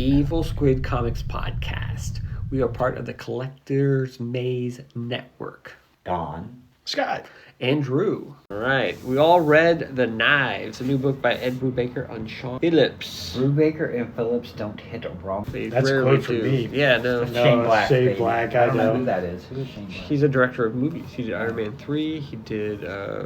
Evil Squid Comics podcast. We are part of the Collector's Maze Network. Don. Scott. Andrew. All right. We all read The Knives, a new book by Ed Brubaker on Sean Phillips. Brubaker and Phillips don't hit a wrong. That's a quote from me. Yeah, no. Shane Black. Shane baby. Black, I I don't know know. who that is. Who is Shane Black? He's a director of movies. He did Iron Man 3. He did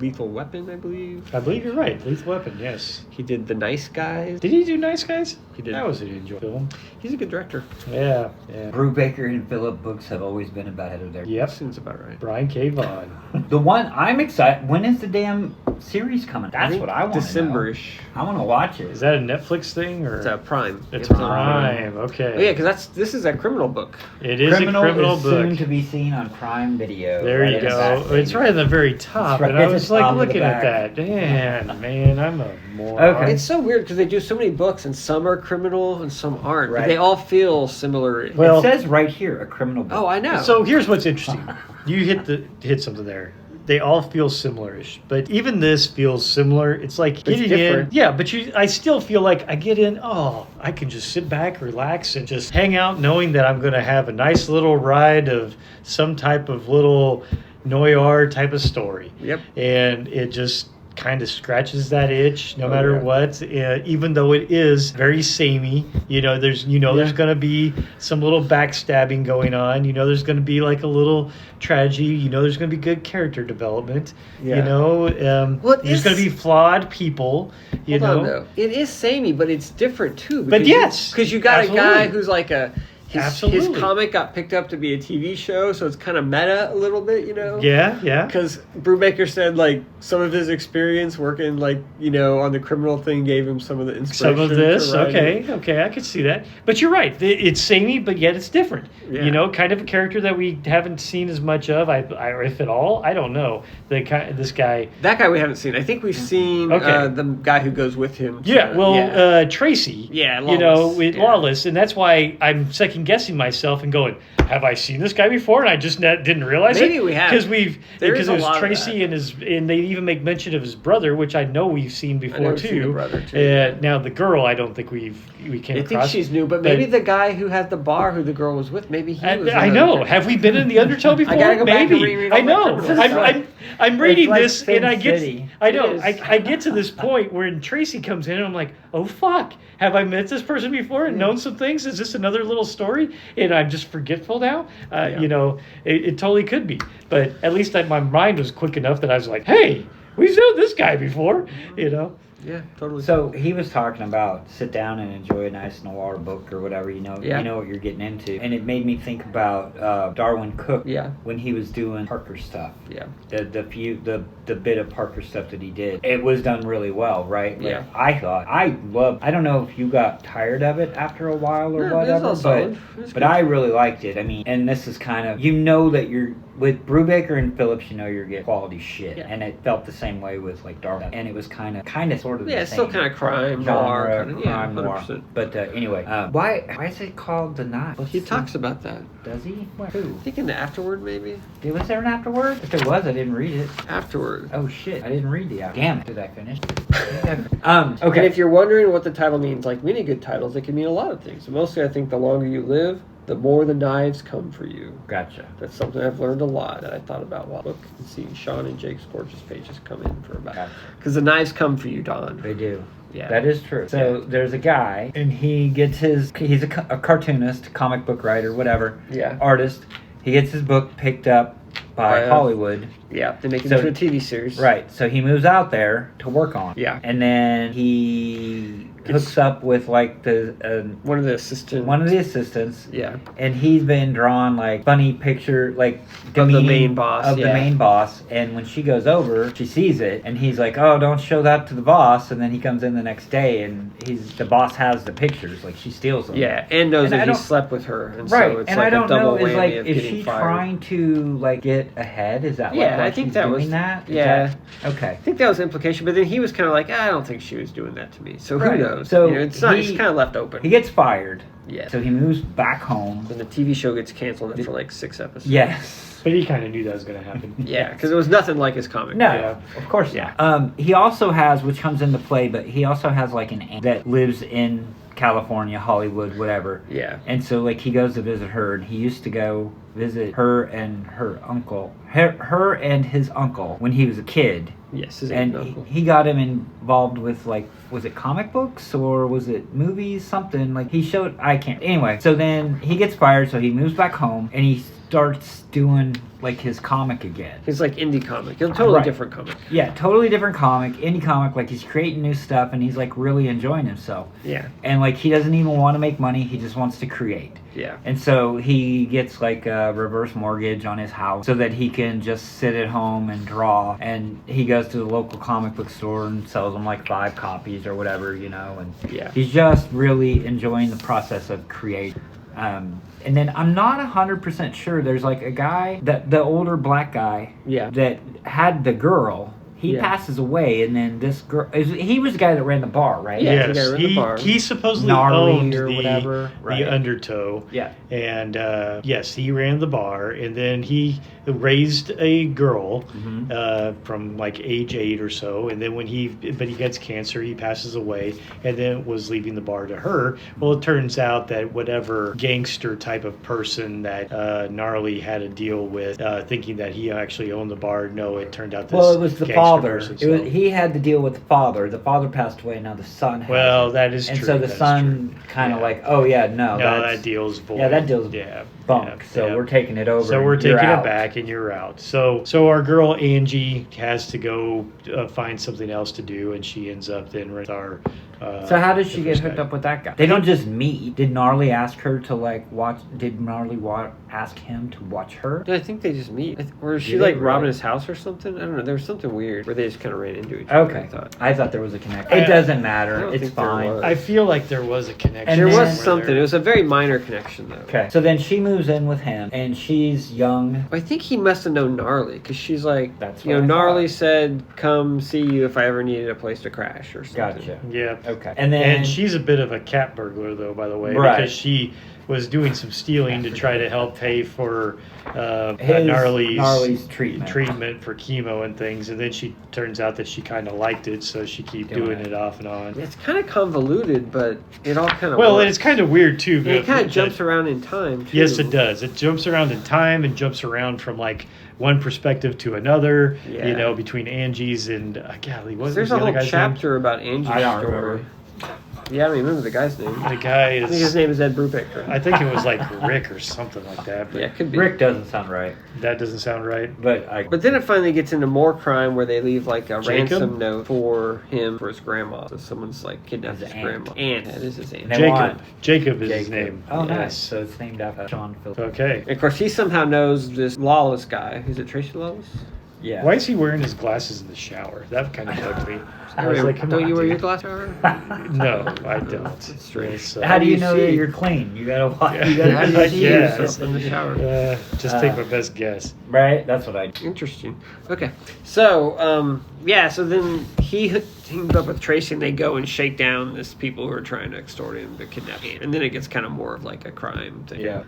Lethal Weapon, I believe. I believe you're right. Lethal Weapon, yes. He did The Nice Guys. Did he do Nice Guys? He did. That was an enjoyable film. He's a good director. Yeah. Brubaker and Phillips books have always been about head of their. Yep. Seems about right. Brian K. Vaughan. The one I'm excited. When is the damn series coming? That's what I want. December-ish. I want to watch it. Is that a Netflix thing or? It's a Prime. It's Amazon Prime. Okay. Oh, yeah, because this is a criminal book. It is a criminal is book. soon to be seen on Prime Video. There right you in the go. back, It's baby. right at the very top, right and I at the was like top of the looking at back. that. Man, I'm a moron. Okay. It's so weird because they do so many books and some are criminal and some aren't. But Right. they all feel similar. Well- It says right here, a criminal book. Oh, I know. So here's what's interesting. You hit something there. They all feel similar-ish, but even this feels similar. It's like getting in. different. Yeah, but I still feel like I get in. Oh, I can just sit back, relax, and just hang out, knowing that I'm going to have a nice little ride of some type of little noir type of story. Yep. And it just kind of scratches that itch no matter yeah. what, even though it is very samey. There's going to be some little backstabbing going on. There's going to be like a little tragedy. There's going to be good character development. Yeah. There's going to be flawed people. Hold on, though. It is samey, but it's different too. But yes, because you got absolutely. a guy who's like his Absolutely. comic got picked up to be a TV show, so it's kind of meta a little bit, Yeah. Because Brubaker said like some of his experience working on the criminal thing gave him some of the inspiration. Some of this, for writing. okay, I could see that. But you're right, it's samey, but yet it's different. Yeah. Kind of a character that we haven't seen as much of, or if at all, I don't know. This guy. That guy we haven't seen. I think we've seen the guy who goes with him. Tracy. Yeah, Lawless. With Lawless, and that's why I'm second guessing myself and going, have I seen this guy before? And I just didn't realize it. Maybe we have. Because it was Tracy and they even make mention of his brother, which I know we've seen before too. Seen the brother too. Now the girl, I don't think we came across. I think she's new, but maybe the guy who had the bar, who the girl was with, maybe he was. I know. Have we been in the Undertow before? I gotta go back and maybe. reread all I know. that criminal I'm reading like this Sin and I get. City. I know. It is. I get to this point where Tracy comes in and I'm like, oh fuck, have I met this person before and known some things? Is this another little story? And I'm just forgetful now. It totally could be. But at least my mind was quick enough that I was like, hey, we've known this guy before. Yeah, totally. So he was talking about sit down and enjoy a nice noir book or whatever, you know what you're getting into. And it made me think about Darwin Cook when he was doing Parker stuff. Yeah. The bit of Parker stuff that he did. It was done really well, right? Yeah. I don't know if you got tired of it after a while or whatever, but I really liked it. I mean, and this is kind of, that you're with Brubaker and Phillips, you're getting quality shit. Yeah. And it felt the same way with like Darwin. And it was kind of sort of the same. Yeah, it's still kind of crime genre, noir. crime noir. 100%. But anyway, why is it called The Knot? He talks about that. Does he? Who? I think in the afterword, maybe? Was there an afterword? If there was, I didn't read it. Afterword. Oh shit, I didn't read the afterword. Damn it, did I finish? Okay. Okay. And if you're wondering what the title means, like many good titles, it can mean a lot of things. Mostly, I think the longer you live, the more the knives come for you. Gotcha. That's something I've learned a lot that I thought about while look and see Sean and Jake's gorgeous pages come in for about. Because the knives come for you, Don. They do. Yeah. That is true. So there's a guy, and he's a cartoonist, comic book writer, whatever. Yeah. Artist. He gets his book picked up by Hollywood. Yeah, they make it into a TV series. Right. So he moves out there to work on it. Yeah. And then he hooks up with like one of the assistants. Yeah. And he's been drawing like funny picture, like of the main boss. The main boss. And when she goes over, she sees it, and he's like, "Oh, don't show that to the boss." And then he comes in the next day, and the boss has the pictures, like she steals them. Yeah, and knows that he slept with her, and right. so it's and like I don't a double know, whammy of is getting she fired. trying to like get ahead? Is that yeah? why I think she's that doing was that. Okay. I think that was the implication, but then he was kind of like, I don't think she was doing that to me. So who knows? So it's not. It's kind of left open. He gets fired. Yeah. So he moves back home. And the TV show gets canceled after like 6 episodes. Yes. But he kind of knew that was going to happen. Yeah, because it was nothing like his comic. No, of course not. He also has, which comes into play, but he also has like an aunt that lives in California, Hollywood, whatever. Yeah. And so like he goes to visit her, and he used to go visit her and her and his uncle when he was a kid. Yes, his And uncle. he got him involved with, like, was it comic books or was it movies? Something. Like, he showed, I can't. Anyway, so then he gets fired, so he moves back home, and he starts doing, like, his comic again. He's like indie comic. It's a totally Right. different comic. Yeah, totally different comic, indie comic. Like, he's creating new stuff, and he's, like, really enjoying himself. Yeah. And, like, he doesn't even want to make money. He just wants to create. Yeah. And so he gets like a reverse mortgage on his house so that he can just sit at home and draw. And he goes to the local comic book store and sells them like 5 copies or whatever, you know. And Yeah. he's just really enjoying the process of creating. And then I'm not 100% sure. There's like a guy, the older black guy, Yeah. that had the girl. He Yeah. passes away, and then this girl. He was the guy that ran the bar, right? Yeah. Yes, the guy in the bar. he supposedly Gnarly owned or the, whatever, right. the Undertow. Yeah. And yes, he ran the bar, and then he raised a girl from like age 8 or so, and then but he gets cancer, he passes away, and then was leaving the bar to her. Well, it turns out that whatever gangster type of person that Gnarly had a deal with, thinking that he actually owned the bar, no, it turned out this Well, it was the gangster father. person, so- He had the deal with the father. The father passed away. Now the son has Well, it. that is and true. so the that's son kind of Yeah. like, oh yeah, no, No, that's that deal's void. yeah, that deal's bunk. yeah, so yeah. we're taking it over. So we're and you're taking out. it back, and you're out. So our girl Angie has to go find something else to do, and she ends up then with our. So how does she the get first hooked guy. up with that guy? They don't just meet. Did Gnarly ask her to like watch? Did Gnarly ask him to watch her? I think they just meet. Or is she Do they like really? robbing his house or something? I don't know. There was something weird where they just kind of ran into each other. Okay, I thought. I thought there was a connection. It doesn't I matter. don't It's think there fine. was. I feel like there was a connection. And There then- was somewhere something. there. It was a very minor connection, though. Okay, so then she moves in with him, and she's young. I think he must have known Gnarly because she's like, That's you what know, I Gnarly thought. said, "Come see you if I ever needed a place to crash or something." Gotcha. Yeah. Okay, and then And she's a bit of a cat burglar, though, by the way, Right. because she was doing some stealing to try to help pay for His- Gnarly's treatment. for chemo and things, and then she turns out that she kind of liked it, so she keep doing it off and on. It's kind of convoluted, but it all kind of Well, works. and it's kind of weird too. And it kind of that- jumps around in time. Too. Yes, it does. It jumps around in time and jumps around from like one perspective to another. Yeah. You know, between Angie's and golly, what was There's the a other whole guy's chapter about Angie's I don't story. remember. Yeah, I don't remember the guy's name. name? The guy I think his is. name is Ed Brubaker. I think it was like Rick or something like that. But Yeah, it could be. Rick doesn't sound right, that doesn't sound right. but I. But then it finally gets into more crime where they leave like a Jacob? ransom note for him for his grandma. So someone's like kidnapped His his aunt. grandma. Aunt, that is his aunt. They Jacob. want- Jacob is his Jacob. name. Oh, Yes. nice. So it's named after Sean Phillips. Okay. And of course, he somehow knows this Lawless guy. Is it Tracy Lawless? Yeah. Why is he wearing his glasses in the shower? That kind of bugged me. I was Don't like, come you on, wear your dude. glasses? However? No, I don't. That's strange. It's, How do you do you know that see? you're clean? You gotta watch. Yeah. You gotta How do do you see Yeah. yourself in the shower? Just take my best guess. Right. That's what I do. Interesting. Okay. So, yeah, so then he teamed up with Tracy and they go and shake down this people who are trying to extort him to kidnap him. And then it gets kind of more of like a crime thing. Yeah.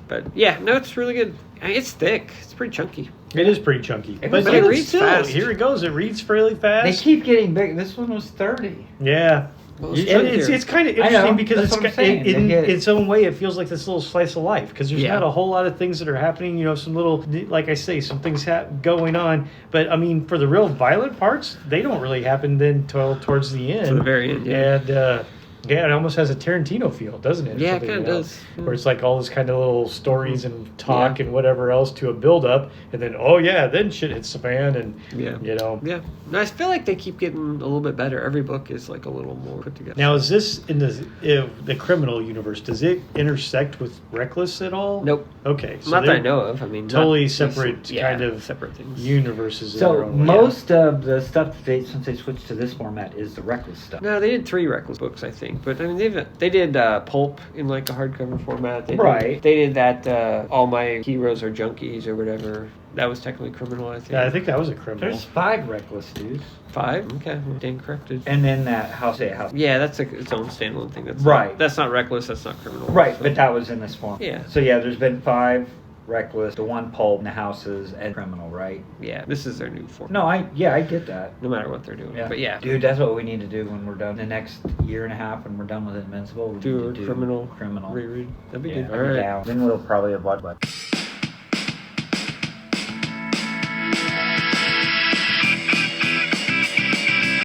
But yeah, no, it's really good. I mean, it's thick. It's pretty chunky. It is pretty chunky. It But was- it it reads reads still, fast. here it goes. It reads fairly They fast. keep getting big. This one was 30. Yeah. Well, It- chunkier. it's kind of I know. interesting because That's it's what I'm saying. in They get- its own way it feels like this little slice of life because there's Yeah. not a whole lot of things that are happening, you know, some little, like I say, some things going on, but I mean for the real violent parts they don't really happen then till towards the end, To the very end, yeah. And yeah, it almost has a Tarantino feel, doesn't it? Yeah, it Something, kinda you know, does. where it's like all this kind of little stories and talk Yeah. and whatever else to a build up, and then oh yeah, then shit hits the fan, and Yeah. you know. Yeah. No, I feel like they keep getting a little bit better. Every book is like a little more put together. Now, is this in the criminal universe? Does it intersect with Reckless at all? Nope. Okay, so Not that I they're know of. I mean, totally not- separate yeah, kind of separate things. universes. in their So own way. most of the stuff that since they switched to this format is the Reckless stuff. No, they did 3 Reckless books, I think. But I mean, they did Pulp in like a hardcover format. Right. They did that All My Heroes Are Junkies or whatever. That was technically criminal, I think. Yeah, I think that was a criminal. There's 5 Reckless dudes, 5. Okay, well, Dan corrected. and then that House. Yeah, that's its own standalone thing. That's Right. That's not Reckless. That's not criminal. Right, so- but that was in this form. Yeah. So yeah, there's been 5 Reckless, the one Pulp, and the Houses, and Criminal, right? Yeah, this is their new form. No, I get that. No matter what they're doing. But yeah. Dude, that's what we need to do when we're done. The next year and a half when we're done with Invincible. We Do need to Criminal Criminal. reread. That'd be Yeah, good. I'd be down. Then we'll probably have watched